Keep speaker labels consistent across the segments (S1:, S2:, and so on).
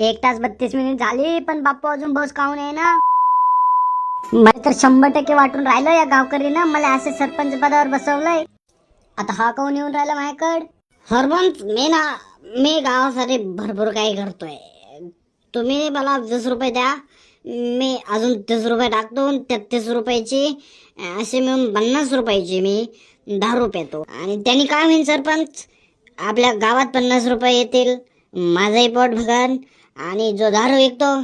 S1: 1 तास 32 मिनिट झाली पण बाप्पू अजून बस काहून आहे ना. मला तर 100% वाटून राहिलं या गावकरीनं मला असे सरपंच पदावर बसवलंय. आता हा काहून येऊन राहिला माझ्याकडे. सरपंच मी गावासाठी भरपूर काही करतोय. तुम्ही मला 20 रुपये द्या, मी अजून 30 रुपये टाकतो. 33 रुपयाची असे मिळून 50 रुपयाची मी दारू पेतो. आणि त्यांनी काय होईल सरपंच, आपल्या गावात 50 रुपये येतील, माझाही पोट भगन आणि जो दारू विकतो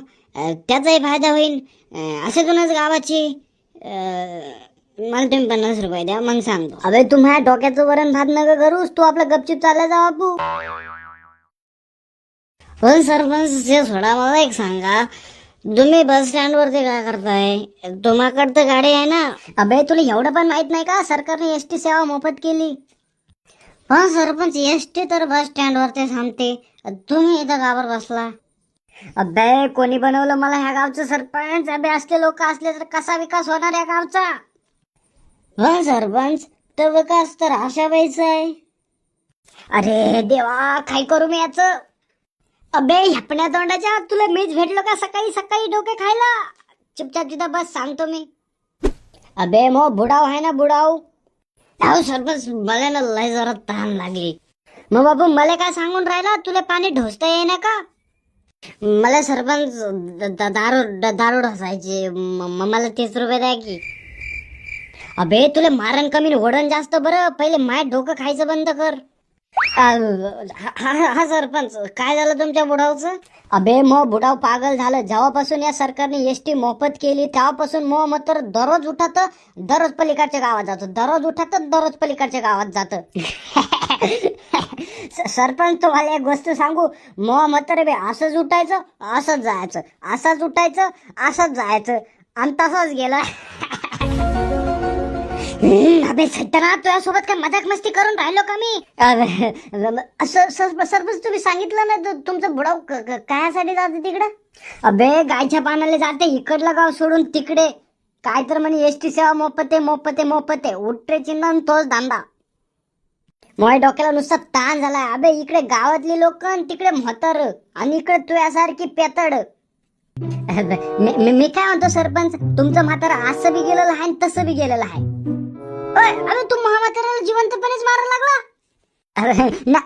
S1: त्याचाही फायदा होईल. असेतूनच गावाची मला तुम्ही 50 रुपये द्या मग सांगतो. अबे तू माझ्या डोक्याचं वरण भात नका करूस, तू आपला गपचिप चालला जा बापू. पण सरपंच ते सोडा, मला एक सांगा, तुम्ही बस स्टँड वरती काय करताय? तुम्हाकडे तर गाडी आहे ना. अबे तुला एवढं पण माहित नाही का सरकारने एसटी सेवा मोफत केली. पण सरपंच एसटी तर बस स्टँड वरती थांबते, तुम्ही इथं गावावर बसला. अबे कोणी बनवलं मला ह्या गावचं सरपंच? अबे असले लोक असले तर कसा विकास होणार या गावचा? हा सरपंच, तर विकास तर अशा वेळेचा आहे. अरे देवा, काय करू मी याच? अबे ह्यापण्या तोंडाच्या, तुला मीच भेटलो का सकाळी सकाळी डोके खायला? चुपचाप तिथं बस, सांगतो मी. अबे मो बुडाव आहे ना, बुडाव. अहो सरपंच, मला ना लय जरा तहान लागली. मग बाबू मला काय सांगून राहिला, तुला पाणी ढोसता येईना का? मला सरपंच दारू ढोसायची, मला 30 रुपये द्या की. अबे तुला मारण कमी ओढण जास्त, बरं पहिले माय डोकं खायचं बंद कर. हा सरपंच, काय झालं तुमच्या बुडावचं? अबे मग बुडाव पागल झालं. जेव्हापासून या सरकारने एसटी मोफत केली तेव्हापासून मग तर दररोज उठत, दररोज पलीकडच्या गावात जातो, दररोज उठत, दररोज पलीकडच्या गावात जात. सरपंच तुम्हाला एक गोष्ट सांगू, मग तर बे असंच उठायचं, असंच जायचं, असंच उठायचं, असंच जायचं आणि तसंच गेलं. अबे सट्टना, तुझ्यासोबत काय मजाक मस्ती करून राहिलो का मी? सरपंच तुम्ही सांगितलं ना तुमचं बुडाव कायासाठी जाते तिकडे? अबे गायच्या पानाला जाते, इकडलं गाव सोडून तिकडे. काय तर म्हणे एसटी सेवा मोफत आहे, मोफत आहे, मोफत आहे. उठरे चिन्ह तोच धंदा. माझ्या डोक्याला नुसता ताण झालाय. अबे इकडे गावातली लोक तिकडे म्हातार आणि इकडे तुझ्यासारखी पेतड. मी काय म्हणतो सरपंच, तुमचं म्हातारा असं बी गेलेलं आहे तसं बी गेलेलं आहे. अरे तू महाम्हाताराला जिवंतपणेच मारायला लागला?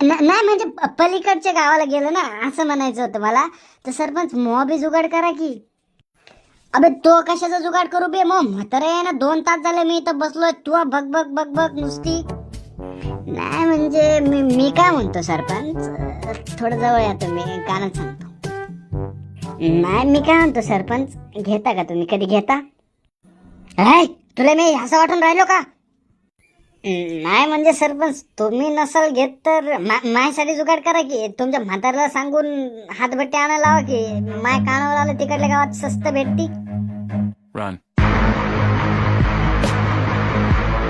S1: नाही म्हणजे पलीकडच्या गावाला गेलो ना, असं म्हणायचं होतं मला. तर सरपंच मो बी जुगाड करा की. अबे तो कशाचा जुगाड करू बे, मग म्हातारा आहे ना, 2 तास झाले मी इथं बसलोय, तू बघ बघ बघ बघ नुसती. नाही म्हणजे मी काय म्हणतो सरपंच, थोडं जवळ या तुम्ही, कानात सांगतो. नाही मी काय म्हणतो सरपंच, घेता का तुम्ही, कधी घेता? तुला मी असं वाटून राहिलो का? नाही म्हणजे सरपंच, तुम्ही नसल घेत तर माझ्यासाठी जुगाड करा की. तुमच्या म्हाताऱ्याला सांगून हातभट्टी आणायला लावा की, माय कानावर आलं तिकडल्या गावात स्वस्त भेटती.